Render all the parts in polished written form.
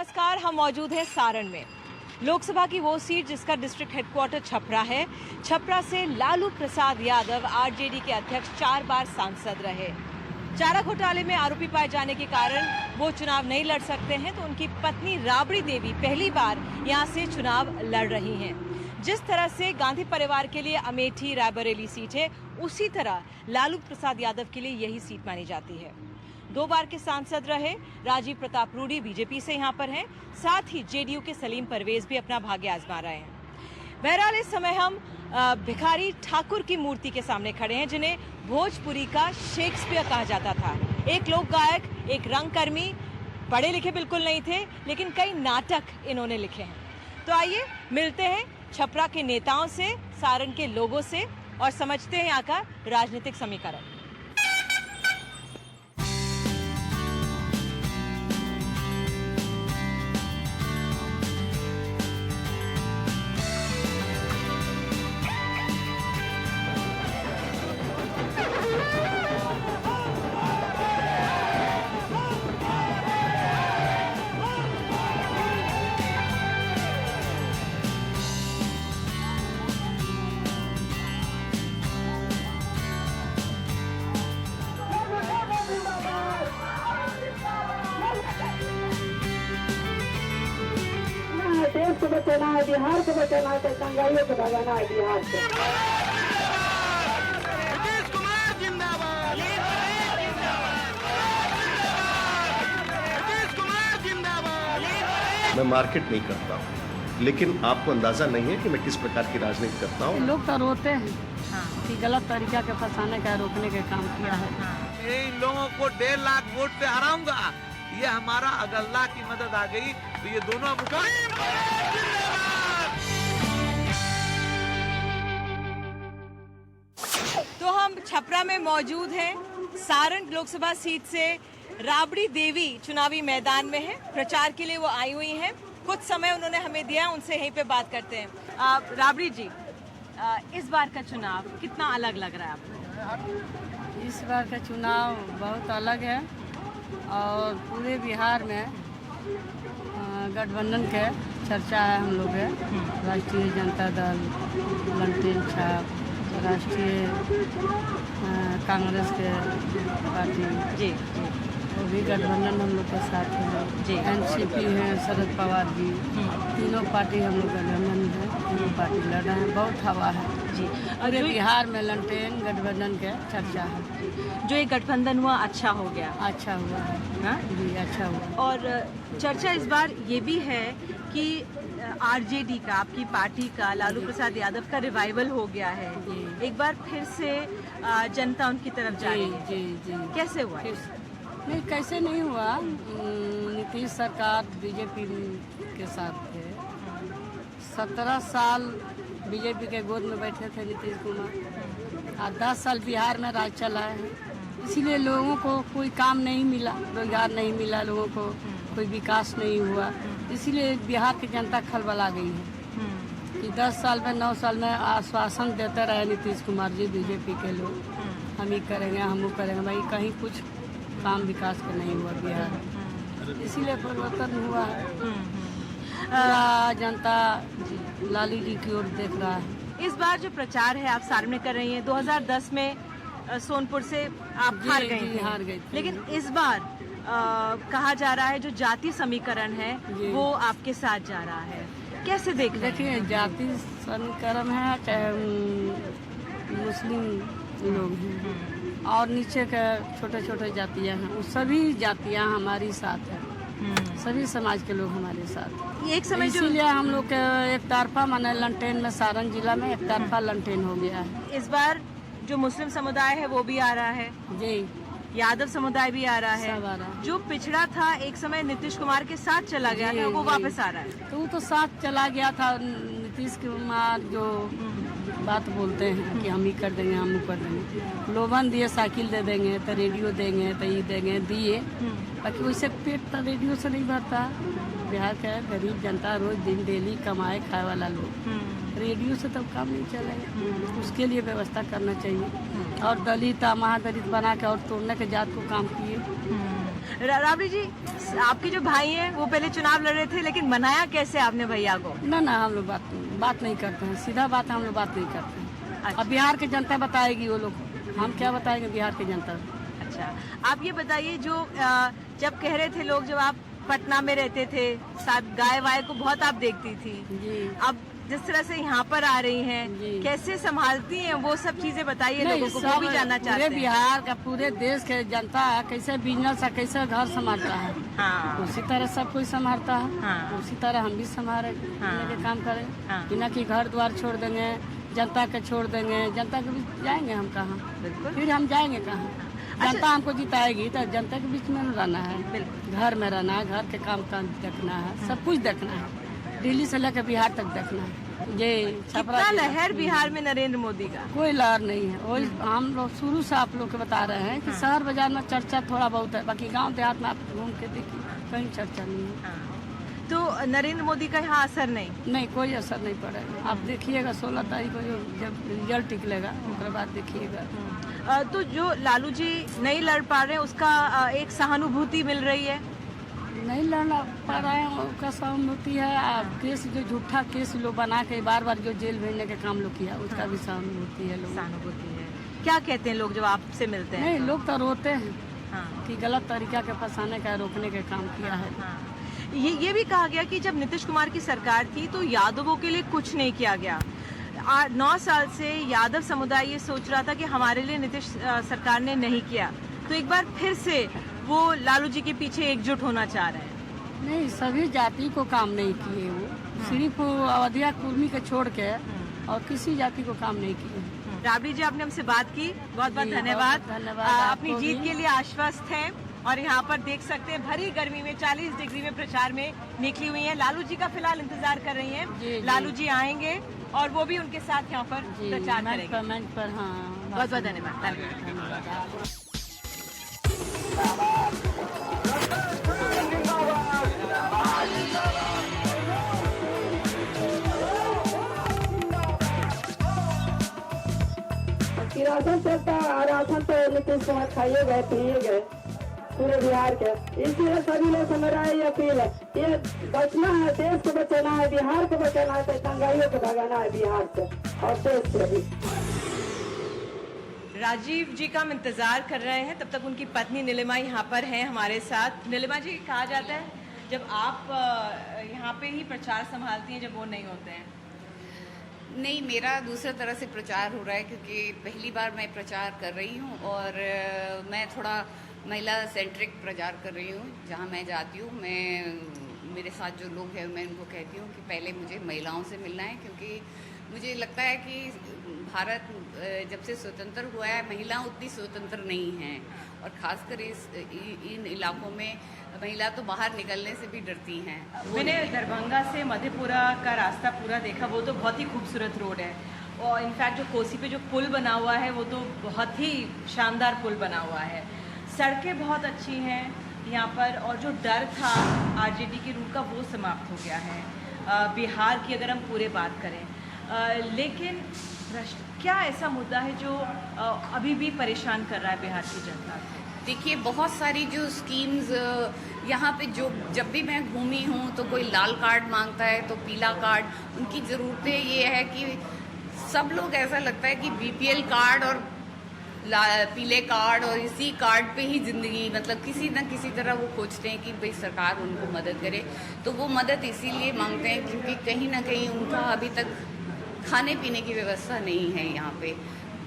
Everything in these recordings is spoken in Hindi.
नमस्कार, हम मौजूद हैं सारण में। लोकसभा की वो सीट जिसका डिस्ट्रिक्ट हेडक्वार्टर छपरा है। छपरा से लालू प्रसाद यादव आरजेडी के अध्यक्ष 4 बार सांसद रहे। चारा घोटाले में आरोपी पाए जाने के कारण वो चुनाव नहीं लड़ सकते हैं, तो उनकी पत्नी राबड़ी देवी पहली बार यहाँ से चुनाव लड़ रही हैं। जिस तरह से गांधी परिवार के लिए अमेठी रायबरेली सीट है, उसी तरह लालू प्रसाद यादव के लिए यही सीट मानी जाती है। 2 बार के सांसद रहे राजीव प्रताप रूडी बीजेपी से यहाँ पर हैं, साथ ही जेडीयू के सलीम परवेज भी अपना भाग्य आजमा रहे हैं। बहरहाल इस समय हम भिखारी ठाकुर की मूर्ति के सामने खड़े हैं, जिन्हें भोजपुरी का शेक्सपियर कहा जाता था। एक लोक गायक, एक रंगकर्मी, पढ़े लिखे बिल्कुल नहीं थे, लेकिन कई नाटक इन्होंने लिखे हैं। तो आइए मिलते हैं छपरा के नेताओं से, सारण के लोगों से, और समझते हैं यहाँ का राजनीतिक समीकरण। देश को बचाना है, बिहार को बचाना है, संगाइयों को भगाना है बिहार से। नीतीश कुमार जिंदाबाद, नीतीश कुमार जिंदाबाद। मैं मार्केट नहीं करता हूँ, लेकिन आपको अंदाजा नहीं है कि मैं किस प्रकार की राजनीति करता हूँ। लोग तो रोते हैं कि गलत तरीका के फंसाने का, रोकने का काम किया है। मैं इन लोगों को 1.5 लाख वोट से हराऊंगा। ये हमारा अगर अल्लाह की मदद आ गई तो ये दोनों तो हम छपरा में मौजूद हैं। सारण लोकसभा सीट से राबड़ी देवी चुनावी मैदान में है। प्रचार के लिए वो आई हुई हैं। कुछ समय उन्होंने हमें दिया, उनसे यहीं पे बात करते हैं। राबड़ी जी, इस बार का चुनाव कितना अलग लग रहा है आपको? इस बार का चुनाव बहुत अलग है और पूरे बिहार में गठबंधन के चर्चा है। हम लोग है राष्ट्रीय जनता दल, लंटेन छाप, राष्ट्रीय कांग्रेस के पार्टी जी वो भी गठबंधन हम लोग के साथ जी। है। एनसीपी है, शरद पवार जी, तीनों पार्टी हम लोग गठबंधन है, तीनों पार्टी लड़ रहे हैं। बहुत हवा है जी। पूरे बिहार में लंटेन गठबंधन के चर्चा है। जो ये गठबंधन हुआ अच्छा हो गया, अच्छा हुआ है हाँ? जी, अच्छा हुआ। और चर्चा इस बार ये भी है कि आरजेडी का, आपकी पार्टी का, लालू प्रसाद यादव का रिवाइवल हो गया है। जी। एक बार फिर से जनता उनकी तरफ जा रही है। जी जी। कैसे हुआ? नहीं, कैसे नहीं हुआ। नीतीश सरकार बीजेपी के साथ थे। 17 साल बीजेपी के गोद में बैठे थे नीतीश कुमार, और 10 साल बिहार में राज चलाए हैं। इसीलिए लोगों को कोई काम नहीं मिला, रोजगार नहीं मिला, लोगों को कोई विकास नहीं हुआ। इसीलिए बिहार की जनता खलबला गई है कि 10 साल में, 9 साल में आश्वासन देते रहे नीतीश कुमार जी, बीजेपी के लोग, हम ही करेंगे, हम वो करेंगे। भाई कहीं कुछ काम विकास का नहीं हुआ बिहार, इसीलिए परिवर्तन हुआ है। पूरा जनता लालू जी की ओर देख रहा है। इस बार जो प्रचार है आप सारण में कर रही हैं, 2010 में सोनपुर से आप हार गई थी। लेकिन इस बार कहा जा रहा है जो जाति समीकरण है वो आपके साथ जा रहा है। कैसे देखिए, जाति समीकरण है, चाहे मुस्लिम लोग हैं और नीचे के छोटे छोटे जातियां हैं, वो सभी जातियां हमारी साथ है। सभी समाज के लोग हमारे साथ। एक समय इसीलिए हम लोग के एक तरफा माने लंटेन में, सारण जिला में एक तरफा लंटेन हो गया है। इस बार जो मुस्लिम समुदाय है वो भी आ रहा है जी, यादव समुदाय भी आ रहा है। सब आ रहा है। जो पिछड़ा था एक समय नीतीश कुमार के साथ चला गया था, वो वापस आ रहा है। तो वो तो साथ चला गया था। नीतीश कुमार जो बात बोलते हैं कि हम ही कर देंगे, हम कर देंगे, लोभन दिए, साइकिल दे देंगे, तो रेडियो देंगे, तो ये देंगे, दिए, बाकी वैसे पेट तो रेडियो से नहीं भरता। बिहार का गरीब जनता रोज दिन डेली कमाए खाए वाला लोग, रेडियो से तब काम नहीं चलेगा। उसके लिए व्यवस्था करना चाहिए। और दलित महादलित बना के और तोड़ने के जात को काम किए। राबड़ी जी, आपके जो भाई हैं वो पहले चुनाव लड़ रहे थे, लेकिन मनाया कैसे आपने भैया को? ना हम लोग बात नहीं करते हैं, सीधा बात है, हम लोग बात नहीं करते हैं। अब बिहार की जनता बताएगी, वो लोग, हम क्या बताएंगे बिहार की जनता। अच्छा, आप ये बताइए, जो जब कह रहे थे लोग, जब आप पटना में रहते थे, साथ गाय वाय को बहुत आप देखती थी जी, अब जिस तरह से यहाँ पर आ रही हैं, जी। कैसे संभालती हैं वो सब चीजें बताइए लोगों को, वो सब भी जानना चाहते पूरे हैं। बिहार का, पूरे देश के जनता कैसे बिजनेस है, कैसे घर संभालता है, हाँ, उसी तरह सब कोई संभालता है। हाँ। उसी तरह हम भी संभाले हाँ। के काम करें, हाँ। बिना कि घर द्वार छोड़ देंगे, जनता के छोड़ देंगे, जनता के बीच जाएंगे हम कहाँ? बिल्कुल। फिर हम जाएंगे कहाँ? जनता हमको जिताएगी तो जनता के बीच में रहना है, बिल्कुल। घर में रहना है, घर के काम देखना है, सब कुछ देखना है, दिल्ली से लेकर बिहार तक देखना है। ये छपरा कितना लहर बिहार में नरेंद्र मोदी का? कोई लहर नहीं है। वही हम लोग शुरू से आप लोग को बता रहे हैं कि शहर बाजार में चर्चा थोड़ा बहुत है, बाकी गांव देहात में आप घूम के देखिए कहीं चर्चा नहीं है। तो नरेंद्र मोदी का यहाँ असर नहीं? नहीं, कोई असर नहीं पड़ेगा। आप देखिएगा 16 तारीख को जब रिजल्ट निकलेगा उसके बाद देखिएगा। तो जो लालू जी नहीं लड़ पा रहे हैं, उसका एक सहानुभूति मिल रही है? नहीं लड़ना पा रहे हैं, उसका सहानुभूति है। केस जो झूठा केस लोग बना के बार बार जो जेल भेजने के काम लोग किया, उसका भी सहानुभूति है। लोग सहानुभूति है। क्या कहते हैं लोग जब आपसे मिलते हैं? नहीं, लोग तो रोते हैं हाँ। कि गलत तरीका के फंसाने का, रोकने का काम किया है। हाँ। ये भी कहा गया कि जब नीतीश कुमार की सरकार थी तो यादवों के लिए कुछ नहीं किया गया। 9 साल से यादव समुदाय ये सोच रहा था कि हमारे लिए नीतीश सरकार ने नहीं किया, तो एक बार फिर से वो लालू जी के पीछे एकजुट होना चाह रहे हैं। नहीं, सभी जाति को काम नहीं किए वो, सिर्फ अवधिया कुर्मी के छोड़ के और किसी जाति को काम नहीं किए। राबड़ी जी, आपने हमसे बात की, बहुत बहुत जी, धन्यवाद। बहुत धन्यवाद अपनी आपको जीत भी। के लिए आश्वस्त हैं और यहाँ पर देख सकते हैं भरी गर्मी में 40 डिग्री में प्रचार में निकली हुई हैं। लालू जी का फिलहाल इंतजार कर रही हैं। जी। लालू जी आएंगे और वो भी उनके साथ यहाँ पर प्रचार करेंगे। मंच पर हाँ, बहुत बहुत धन्यवाद। कि राशन चलता है, राशन तो नीतीश कुमार खाइए गए, पिए गए पूरे बिहार के। इसलिए सभी लोग से मेरा ये अपील है, ये बचना है, देश को बचाना है, बिहार को बचाना है, तो दंगाइयों को भगाना है बिहार से और देश से भी। राजीव जी का हम इंतजार कर रहे हैं, तब तक उनकी पत्नी नीलिमा यहाँ पर हैं हमारे साथ। नीलिमा जी, कहा जाता है जब आप यहाँ पे ही प्रचार संभालती हैं जब वो नहीं होते हैं? नहीं, मेरा दूसरे तरह से प्रचार हो रहा है, क्योंकि पहली बार मैं प्रचार कर रही हूँ और मैं थोड़ा महिला सेंट्रिक प्रचार कर रही हूँ। जहाँ मैं जाती हूँ, मेरे साथ जो लोग हैं मैं उनको कहती हूँ कि पहले मुझे महिलाओं से मिलना है, क्योंकि मुझे लगता है कि भारत जब से स्वतंत्र हुआ है, महिलाएं उतनी स्वतंत्र नहीं हैं, और ख़ासकर इन इलाकों में महिला तो बाहर निकलने से भी डरती हैं। मैंने दरभंगा से मधेपुरा का रास्ता पूरा देखा, वो तो बहुत ही खूबसूरत रोड है, और इनफैक्ट जो कोसी पे जो पुल बना हुआ है वो तो बहुत ही शानदार पुल बना हुआ है। सड़कें बहुत अच्छी हैं यहाँ पर, और जो डर था आरजेडी के रूट का वो समाप्त हो गया है बिहार की, अगर हम पूरे बात करें। लेकिन क्या ऐसा मुद्दा है जो अभी भी परेशान कर रहा है बिहार की जनता को? देखिए, बहुत सारी जो स्कीम्स यहाँ पे जब भी मैं घूमी हूँ तो कोई लाल कार्ड मांगता है तो पीला कार्ड। उनकी ज़रूरतें ये है कि सब लोग, ऐसा लगता है कि बीपीएल कार्ड और पीले कार्ड और इसी कार्ड पे ही ज़िंदगी, मतलब किसी न किसी तरह वो खोजते हैं कि भाई सरकार उनको मदद करे। तो वो मदद इसीलिए मांगते हैं क्योंकि कहीं ना कहीं उनका अभी तक खाने पीने की व्यवस्था नहीं है यहाँ पे।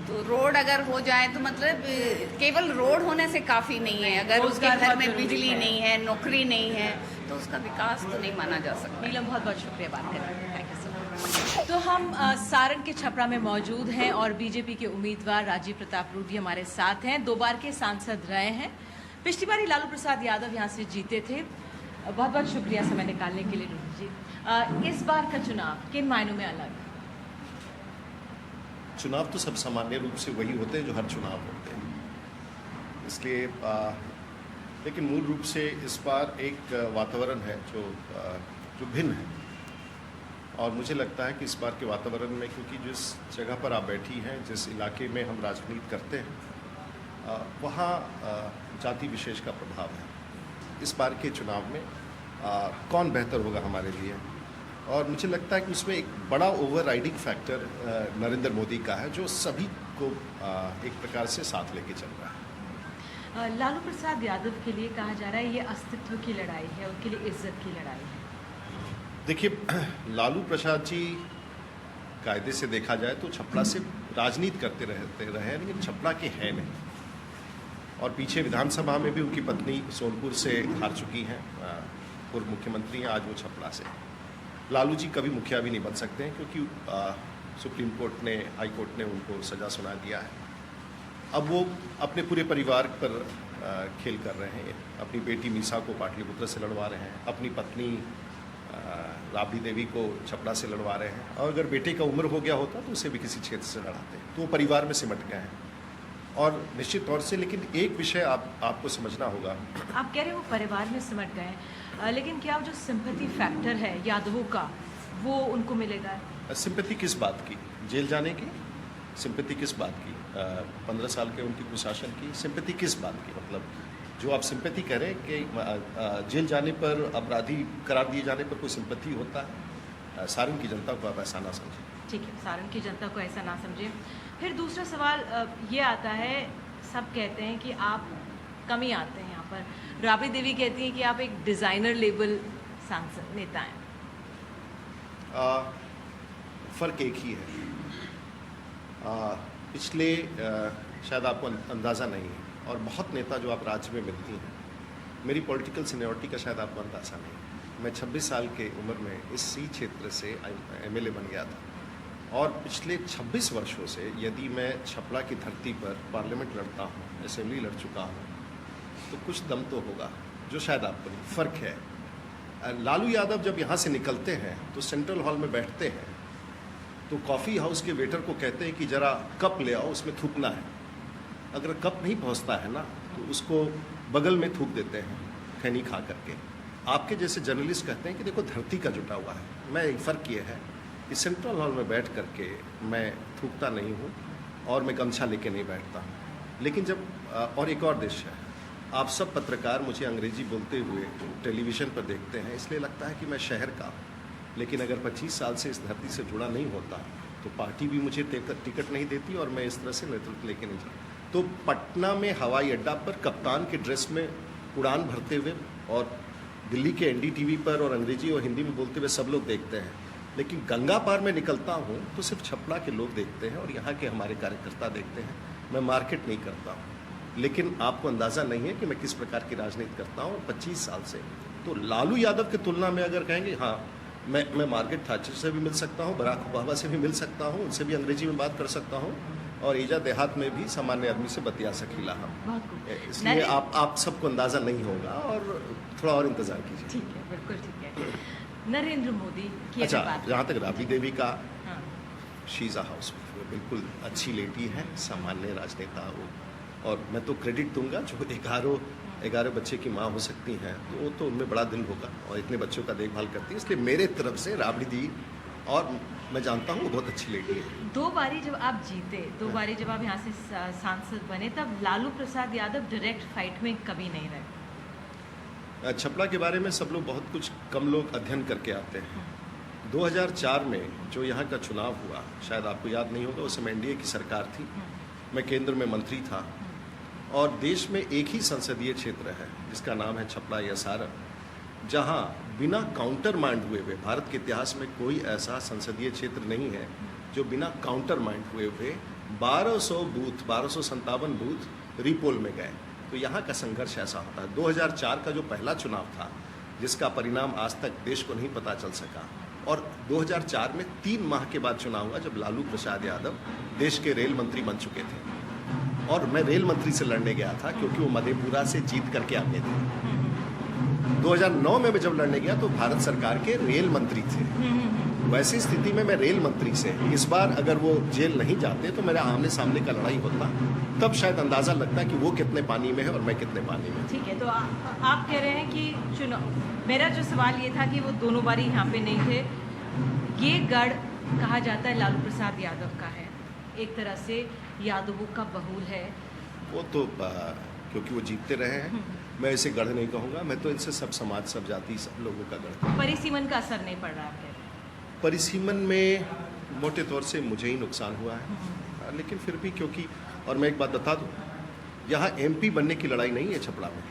तो रोड अगर हो जाए तो मतलब केवल रोड होने से काफ़ी नहीं है, अगर उसके घर में बिजली नहीं है, नौकरी नहीं है, तो उसका विकास तो नहीं माना जा सकता। नीलम, बहुत बहुत शुक्रिया बात करने के लिए। Thank you so much. तो हम सारण के छपरा में मौजूद हैं और बीजेपी के उम्मीदवार राजीव प्रताप रूडी हमारे साथ हैं। 2 बार के सांसद रहे हैं। पिछली बार लालू प्रसाद यादव यहाँ से जीते थे। बहुत बहुत शुक्रिया समय निकालने के लिए रूडी जी। इस बार का चुनाव किन मायनों में अलग? चुनाव तो सब सामान्य रूप से वही होते हैं जो हर चुनाव होते हैं, इसलिए लेकिन मूल रूप से इस बार एक वातावरण है जो भिन्न है। और मुझे लगता है कि इस बार के वातावरण में, क्योंकि जिस जगह पर आप बैठी हैं, जिस इलाके में हम राजनीति करते हैं, वहाँ जाति विशेष का प्रभाव है। इस बार के चुनाव में कौन बेहतर होगा हमारे लिए, और मुझे लगता है कि उसमें एक बड़ा ओवरराइडिंग फैक्टर नरेंद्र मोदी का है, जो सभी को एक प्रकार से साथ लेके चल रहा है। लालू प्रसाद यादव के लिए कहा जा रहा है ये अस्तित्व की लड़ाई है, उनके लिए इज्जत की लड़ाई है। देखिए, लालू प्रसाद जी कायदे से देखा जाए तो छपरा से राजनीति करते रहे, लेकिन छपरा के हैं नहीं। और पीछे विधानसभा में भी उनकी पत्नी सोनपुर से हार चुकी हैं, पूर्व मुख्यमंत्री हैं, आज वो छपरा से। लालू जी कभी मुखिया भी नहीं बन सकते हैं, क्योंकि सुप्रीम कोर्ट ने, हाई कोर्ट ने उनको सजा सुना दिया है। अब वो अपने पूरे परिवार पर खेल कर रहे हैं। अपनी बेटी मीसा को पाटलिपुत्र से लड़वा रहे हैं, अपनी पत्नी राबड़ी देवी को छपरा से लड़वा रहे हैं, और अगर बेटे का उम्र हो गया होता तो उसे भी किसी क्षेत्र से लड़ाते। तो वो परिवार में सिमट गए हैं, और निश्चित तौर से। लेकिन एक विषय आपको समझना होगा। आप कह रहे हैं वो परिवार में सिमट गए हैं, लेकिन क्या जो सिंपैथी फैक्टर है यादवों का, वो उनको मिलेगा? सिंपैथी किस बात की? जेल जाने की सिंपैथी किस बात की? 15 साल के उनकी कुशासन की सिंपैथी किस बात की? मतलब जो आप सिंपैथी कह रहे हैं कि जेल जाने पर, अपराधी करार दिए जाने पर कोई सिंपैथी होता है, सारण की जनता को आप ऐसा ना समझें। ठीक है, सारण की जनता को ऐसा ना समझें। फिर दूसरा सवाल ये आता है, सब कहते हैं कि आप कम ही आते हैं यहाँ पर। राबड़ी देवी कहती हैं कि आप एक डिज़ाइनर लेवल सांसद नेता हैं। फ़र्क एक ही है। पिछले शायद आपको अंदाज़ा नहीं है, और बहुत नेता जो आप राज्य में मिलती हैं, मेरी पॉलिटिकल सीनियरिटी का शायद आपको अंदाज़ा नहीं। मैं 26 साल के उम्र में इसी क्षेत्र से MLA बन गया था, और पिछले 26 वर्षों से यदि मैं छपरा की धरती पर पार्लियामेंट लड़ता हूँ, असेंबली लड़ चुका हूँ, तो कुछ दम तो होगा जो शायद आपको नहीं। फ़र्क है, लालू यादव जब यहाँ से निकलते हैं तो सेंट्रल हॉल में बैठते हैं, तो कॉफ़ी हाउस के वेटर को कहते हैं कि ज़रा कप ले आओ, उसमें थूकना है। अगर कप नहीं पहुँचता है ना, तो उसको बगल में थूक देते हैं खैनी खा करके। आपके जैसे जर्नलिस्ट कहते हैं कि देखो धरती का जुटा हुआ है। मैं एक फ़र्क ये है कि सेंट्रल हॉल में बैठ करके मैं थूकता नहीं हूँ, और मैं गमछा लेके नहीं बैठता हूँ। लेकिन जब और एक और देश है, आप सब पत्रकार मुझे अंग्रेजी बोलते हुए टेलीविज़न पर देखते हैं, इसलिए लगता है कि मैं शहर का हूँ। लेकिन अगर 25 साल से इस धरती से जुड़ा नहीं होता तो पार्टी भी मुझे टिकट नहीं देती, और मैं इस तरह से नेतृत्व लेके नहीं जाता। तो पटना में हवाई अड्डा पर कप्तान के ड्रेस में उड़ान भरते हुए, और दिल्ली के NDTV पर और अंग्रेजी और हिंदी में बोलते हुए सब लोग देखते हैं। लेकिन गंगा पार में निकलता हूँ तो सिर्फ छपरा के लोग देखते हैं, और यहाँ के हमारे कार्यकर्ता देखते हैं। मैं मार्केट नहीं करता हूँ। लेकिन आपको अंदाज़ा नहीं है कि मैं किस प्रकार की राजनीति करता हूँ 25 साल से। तो लालू यादव की तुलना में अगर कहेंगे, हाँ मैं मार्केट थाचर से भी मिल सकता हूँ, बराक ओबामा से भी मिल सकता हूँ, उनसे भी अंग्रेजी में बात कर सकता हूँ, और ईजा देहात में भी सामान्य आदमी से बतिया सकीला हम। इसलिए आप सबको अंदाज़ा नहीं होगा, और थोड़ा और इंतज़ार कीजिए। ठीक है, बिल्कुल ठीक है। नरेंद्र मोदी की अच्छा, बात, जहाँ तक राबड़ी देवी का, हाँ। शी इज़ अ हाउस, बिल्कुल अच्छी लेडी है, सामान्य राजनेता वो। और मैं तो क्रेडिट दूंगा जो 11 बच्चे की माँ हो सकती हैं, तो वो तो उनमें बड़ा दिल होगा, और इतने बच्चों का देखभाल करती है। इसलिए मेरे तरफ से राबड़ी दी, और मैं जानता हूँ वो बहुत अच्छी लेडी है। 2 बारी जब आप जीते, 2 बारी जब आप यहाँ से सांसद बने, तब लालू प्रसाद यादव डायरेक्ट फाइट में कभी नहीं रहे। छपरा के बारे में सब लोग, बहुत कुछ कम लोग अध्ययन करके आते हैं। 2004 में जो यहाँ का चुनाव हुआ, शायद आपको याद नहीं होगा, उस समय NDA की सरकार थी, मैं केंद्र में मंत्री था, और देश में एक ही संसदीय क्षेत्र है जिसका नाम है छपरा या सारण, जहाँ बिना काउंटर माइंड हुए, भारत के इतिहास में कोई ऐसा संसदीय क्षेत्र नहीं है जो बिना काउंटर माइंड हुए 1257 बूथ रीपोल में गए। तो यहाँ का संघर्ष ऐसा होता है। 2004 का जो पहला चुनाव था, जिसका परिणाम आज तक देश को नहीं पता चल सका, और 2004 में 3 माह के बाद चुनाव हुआ, जब लालू प्रसाद यादव देश के रेल मंत्री बन चुके थे, और मैं रेल मंत्री से लड़ने गया था, क्योंकि वो मधेपुरा से जीत करके आते थे। 2009 में मैं जब लड़ने गया तो भारत सरकार के रेल मंत्री थे। वैसी स्थिति में मैं रेल मंत्री से, इस बार अगर वो जेल नहीं जाते तो मेरा आमने सामने का लड़ाई होता, तब शायद अंदाज़ा लगता कि वो कितने पानी में है और मैं कितने पानी में। ठीक है, तो आप कह रहे हैं कि चुनाव, मेरा जो सवाल ये था कि वो दोनों बारी यहाँ पे नहीं थे, ये गढ़ कहा जाता है लालू प्रसाद यादव का है, एक तरह से यादवों का बहुल है। वो तो क्योंकि वो जीतते रहे हैं, मैं इसे गढ़ नहीं कहूँगा, मैं तो इनसे सब समाज, सब जाति, सब लोगों का गढ़। परिसीमन का असर नहीं पड़ रहा है? परिसीमन में मोटे तौर से मुझे ही नुकसान हुआ है, लेकिन फिर भी क्योंकि, और मैं एक बात बता दूं, यहाँ एमपी बनने की लड़ाई नहीं है छपरा में।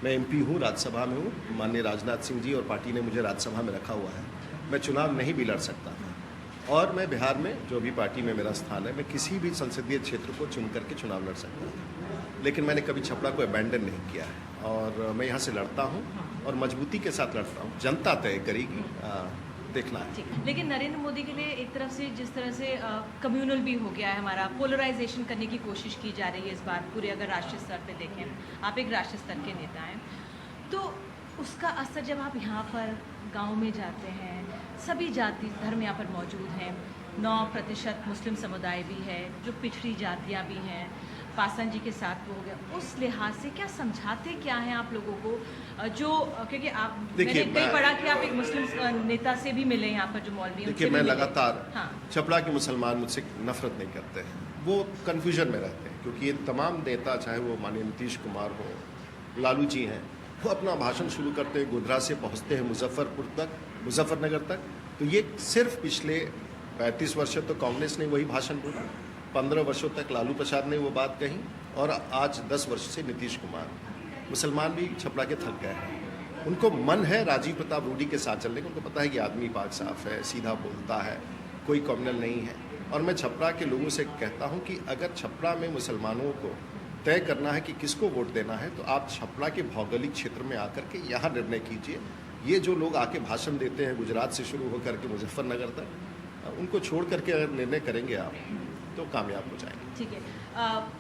मैं एमपी हूँ, राज्यसभा में हूँ, माननीय राजनाथ सिंह जी और पार्टी ने मुझे राज्यसभा में रखा हुआ है। मैं चुनाव नहीं भी लड़ सकता था, और मैं बिहार में जो भी पार्टी में मेरा स्थान है, मैं किसी भी संसदीय क्षेत्र को चुन करके चुनाव लड़ सकता था, लेकिन मैंने कभी छपरा को अबैंडन नहीं किया है, और मैं यहाँ से लड़ता हूँ और मजबूती के साथ लड़ता हूँ। जनता तय करेगी, देखना है। लेकिन नरेंद्र मोदी के लिए एक तरफ से जिस तरह से कम्युनल भी हो गया है, हमारा पोलराइजेशन करने की कोशिश की जा रही है इस बार पूरे, अगर राष्ट्रीय स्तर पे देखें, आप एक राष्ट्रीय स्तर के नेता हैं, तो उसका असर जब आप यहाँ पर गांव में जाते हैं, सभी जाति धर्म यहाँ पर मौजूद हैं, 9% मुस्लिम समुदाय भी है, जो पिछड़ी जातियाँ भी हैं, पासवान जी के साथ वो हो गया, उस लिहाज से क्या समझाते क्या हैं आप लोगों को, जो क्योंकि आप, मैंने कई पढ़ा कि आप एक मुस्लिम नेता से भी मिले यहाँ पर जो मौलवी हैं। देखिए, मैं लगातार छपरा के मुसलमान मुझसे नफरत नहीं करते हैं, वो कन्फ्यूजन में रहते हैं, क्योंकि ये तमाम नेता, चाहे वो माननीय नीतीश कुमार हो, लालू जी हैं, वो अपना भाषण शुरू करते हैं गोधरा से पहुँचते हैं मुजफ्फरनगर तक, तो ये सिर्फ पिछले 35 वर्षों तो कांग्रेस ने वही भाषण बोला, 15 वर्षों तक लालू प्रसाद ने वो बात कही, और आज 10 वर्ष से नीतीश कुमार। मुसलमान भी छपरा के थक गए हैं, उनको मन है राजीव प्रताप रूडी के साथ चलने का, उनको पता है कि आदमी पाक साफ है, सीधा बोलता है, कोई कम्युनल नहीं है। और मैं छपरा के लोगों से कहता हूं कि अगर छपरा में मुसलमानों को तय करना है कि किसको वोट देना है, तो आप छपरा के भौगोलिक क्षेत्र में आकर के यहाँ निर्णय कीजिए। ये जो लोग आके भाषण देते हैं गुजरात से शुरू होकर के मुजफ्फरनगर तक, उनको छोड़ करके अगर निर्णय करेंगे आप, तो कामयाब हो जाएंगे। ठीक है,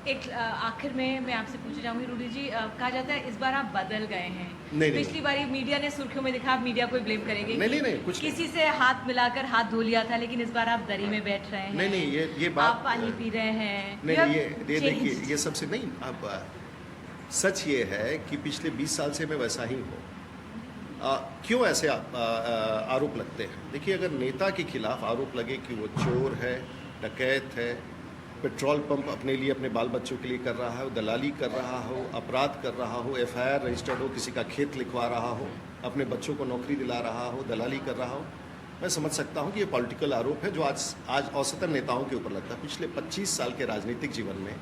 एक आखिर में मैं आपसे पूछना चाहूँगी रूडी जी, कहा जाता है इस बार आप बदल गए हैं। पिछली बारी मीडिया ने सुर्खियों में दिखा, आप मीडिया को ब्लेम करेंगे? नहीं, कुछ किसी से हाथ मिलाकर हाथ धो लिया था, लेकिन इस बार आप दरी में बैठ रहे हैं। नहीं, ये बात, आप पानी पी रहे हैं। नहीं, ये देखिए, ये सबसे नहीं, अब सच ये है कि पिछले 20 साल से मैं वैसा ही हूँ। क्यों ऐसे आरोप लगते हैं? देखिए, अगर नेता के खिलाफ आरोप लगे कि वो चोर है, डकैत है, पेट्रोल पंप अपने लिए, अपने बाल बच्चों के लिए कर रहा हो, दलाली कर रहा हो, अपराध कर रहा हो, FIR रजिस्टर्ड हो, किसी का खेत लिखवा रहा हो, अपने बच्चों को नौकरी दिला रहा हो, दलाली कर रहा हो, मैं समझ सकता हूँ कि ये पॉलिटिकल आरोप है जो आज औसतन नेताओं के ऊपर लगता है। पिछले 25 साल के राजनीतिक जीवन में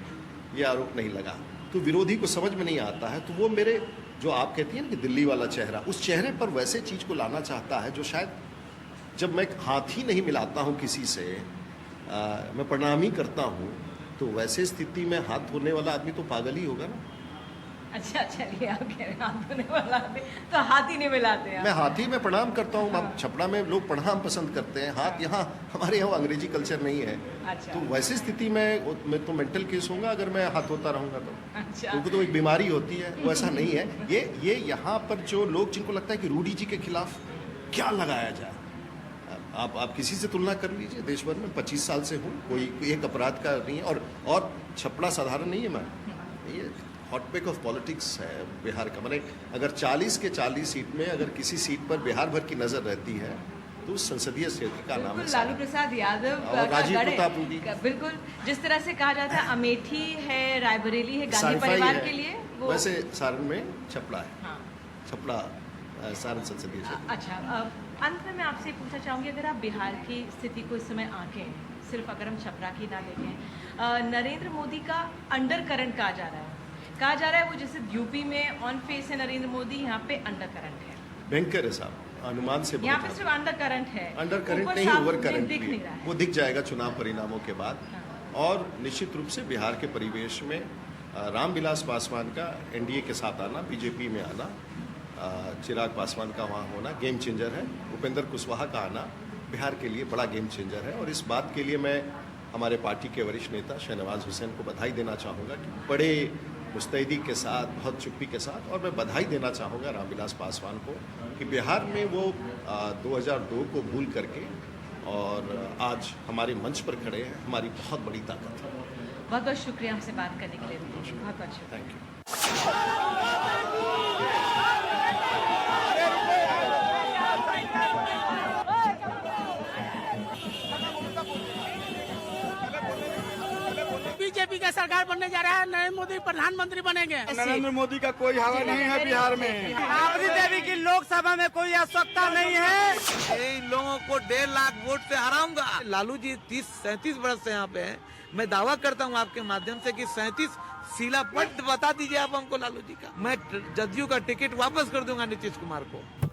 ये आरोप नहीं लगा, तो विरोधी को समझ में नहीं आता है, तो वो मेरे, जो आप कहती हैं ना कि दिल्ली वाला चेहरा, उस चेहरे पर वैसे चीज़ को लाना चाहता है जो शायद, जब मैं हाथ ही नहीं मिलाता हूँ किसी से, मैं प्रणाम ही करता हूँ, तो वैसे स्थिति में हाथ धोने वाला आदमी तो पागल ही होगा ना। अच्छा, चलिए, आप कह रहे हैं हाथ धोने वाला आदमी, तो हाथ ही नहीं मिलाते हैं? मैं हाथ ही में प्रणाम करता हूँ। अब छपरा में लोग प्रणाम पसंद करते हैं, हाथ, यहाँ हमारे यहाँ अंग्रेजी कल्चर नहीं है। अच्छा। तो वैसी स्थिति में मैं तो मेंटल केस होऊंगा अगर मैं हाथ धोता रहूँगा तो। अच्छा। क्योंकि तो एक बीमारी होती है, वो ऐसा नहीं है। ये यहाँ पर जो लोग, जिनको लगता है कि रूडी जी के खिलाफ क्या लगाया जाए, आप किसी से तुलना कर लीजिए, देश भर में 25 साल से हूँ, कोई एक अपराध का नहीं है। और छपरा साधारण नहीं है, मैं, ये हॉटबेक ऑफ पॉलिटिक्स है बिहार का। मैंने अगर 40 के 40 सीट में अगर किसी सीट पर बिहार भर की नजर रहती है, तो उस संसदीय क्षेत्र का नाम है लालू प्रसाद यादव और राजीव प्रताप रूडी। बिल्कुल, जिस तरह से कहा जाता है अमेठी है, रायबरेली है, गांधी परिवार के लिए, वो वैसे सारण में छपरा है। हाँ। छपरा सारण संसदीय क्षेत्र। अच्छा, अंत में मैं आपसे पूछना चाहूँगी, अगर आप बिहार की स्थिति को इस समय आंकें, सिर्फ अगर हम छपरा की ना देखें, नरेंद्र मोदी का अंडर करंट कहा जा रहा है वो जैसे यूपी में ऑन फेस है नरेंद्र मोदी, यहाँ पे अंडर करंट है। भयंकर है साहब, अनुमान से यहाँ पे सिर्फ अंडर करंट है, अंडर करंट नहीं, ओवर करंट दिख नहीं रहा है। वो दिख जाएगा चुनाव परिणामों के बाद। और निश्चित रूप से बिहार के परिवेश में रामविलास पासवान का एनडीए के साथ आना, बीजेपी में आना, चिराग पासवान का वहाँ होना गेम चेंजर है। उपेंद्र कुशवाहा का आना बिहार के लिए बड़ा गेम चेंजर है। और इस बात के लिए मैं हमारे पार्टी के वरिष्ठ नेता शाहनवाज हुसैन को बधाई देना चाहूँगा कि बड़े मुस्तैदी के साथ, बहुत चुप्पी के साथ, और मैं बधाई देना चाहूँगा रामविलास पासवान को कि बिहार में वो 2002 को भूल करके और आज हमारे मंच पर खड़े हैं, हमारी बहुत बड़ी ताकत है। बहुत बहुत शुक्रिया हमसे बात करने के लिए, बहुत बहुत शुक्रिया। Thank you. सरकार बनने जा रहा है, नरेंद्र मोदी प्रधानमंत्री बनेंगे। नरेंद्र मोदी का कोई हवा नहीं है बिहार में। राबड़ी देवी की लोकसभा में कोई आवश्यकता नहीं है। इन लोगों को 1.5 लाख वोट से हराऊंगा। लालू जी 30-37 वर्ष से यहाँ पे हैं। मैं दावा करता हूँ आपके माध्यम से कि 37 शिलापट बता दीजिए आप हमको लालू जी का। मैं जदयू का टिकट वापस कर दूंगा नीतीश कुमार को।